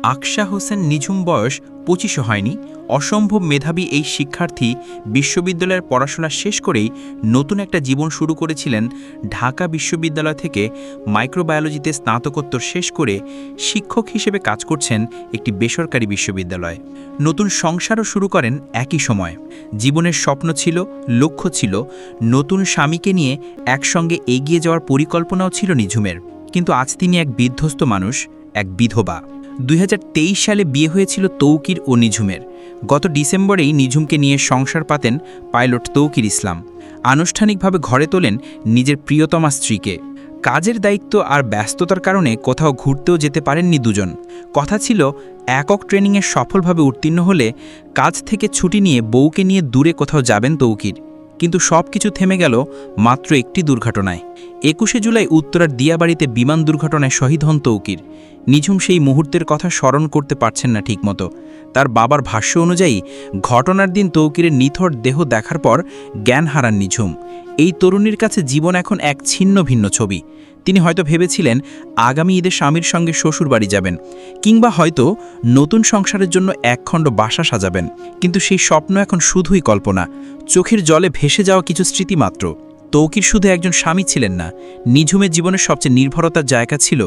আকশা হোসেন নিঝুম বয়স ২৫ হয়নি। অসম্ভব মেধাবী এই শিক্ষার্থী বিশ্ববিদ্যালয়ের পড়াশোনা শেষ করেই নতুন একটা জীবন শুরু করেছিলেন। ঢাকা বিশ্ববিদ্যালয় থেকে মাইক্রোবায়োলজিতে স্নাতকোত্তর শেষ করে শিক্ষক হিসেবে কাজ করছেন একটি বেসরকারি বিশ্ববিদ্যালয়ে। নতুন সংসারও শুরু করেন একই সময়। জীবনের স্বপ্ন ছিল, লক্ষ্য ছিল, নতুন স্বামীকে নিয়ে একসঙ্গে এগিয়ে যাওয়ার পরিকল্পনাও ছিল নিঝুমের। কিন্তু আজ তিনি এক বিধ্বস্ত মানুষ, এক বিধবা। ২০২৩ সালে বিয়ে হয়েছিল তৌকির ও নিঝুমের। গত ডিসেম্বরেই নিঝুমকে নিয়ে সংসার পাতেন পাইলট তৌকির ইসলাম। আনুষ্ঠানিকভাবে ঘরে তোলেন নিজের প্রিয়তমা স্ত্রীকে। কাজের দায়িত্ব আর ব্যস্ততার কারণে কোথাও ঘুরতেও যেতে পারেননি দুজন। কথা ছিল একক ট্রেনিংয়ে সফলভাবে উত্তীর্ণ হলে কাজ থেকে ছুটি নিয়ে বউকে নিয়ে দূরে কোথাও যাবেন তৌকির। কিন্তু সব কিছু থেমে গেল মাত্র একটি দুর্ঘটনায়। ২১শে জুলাই উত্তরার দিয়াবাড়িতে বিমান দুর্ঘটনায় শহীদ হন তৌকির। নিঝুম সেই মুহূর্তের কথা স্মরণ করতে পারছেন না ঠিকমতো। তার বাবার ভাষ্য অনুযায়ী ঘটনার দিন তৌকিরের নিথর দেহ দেখার পর জ্ঞান হারান নিঝুম। এই তরুণীর কাছে জীবন এখন এক ছিন্ন ভিন্ন ছবি। তিনি হয়তো ভেবেছিলেন আগামী ঈদে স্বামীর সঙ্গে শ্বশুর বাড়ি যাবেন, কিংবা হয়তো নতুন সংসারের জন্য একখণ্ড বাসা সাজাবেন। কিন্তু সেই স্বপ্ন এখন শুধুই কল্পনা, চোখের জলে ভেসে যাওয়া কিছু স্মৃতি মাত্র। তৌকির শুধু একজন স্বামী ছিলেন না, নিঝুমের জীবনের সবচেয়ে নির্ভরতার জায়গা ছিল।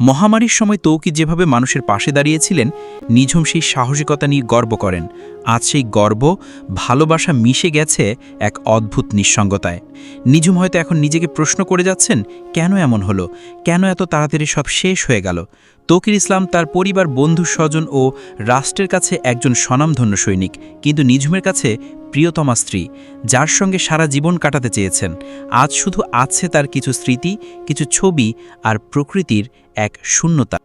মহামারীর সময় তৌকির যেভাবে মানুষের পাশে দাঁড়িয়েছিলেন, নিঝুম সেই সাহসিকতা নিয়ে গর্ব করেন। আজ সেই গর্ব, ভালোবাসা মিশে গেছে এক অদ্ভুত নিঃসঙ্গতায়। নিঝুম হয়তো এখন নিজেকে প্রশ্ন করে যাচ্ছেন, কেন এমন হলো, কেন এত তাড়াতাড়ি সব শেষ হয়ে গেল। তৌকির ইসলাম তার পরিবার, বন্ধু, স্বজন ও রাষ্ট্রের কাছে একজন স্বনামধন্য সৈনিক, কিন্তু নিঝুমের কাছে প্রিয়তমা স্ত্রী, যার সঙ্গে সারা জীবন কাটাতে চেয়েছেন। আজ শুধু আছে তার কিছু স্মৃতি, কিছু ছবি আর প্রকৃতির এক শূন্যতা।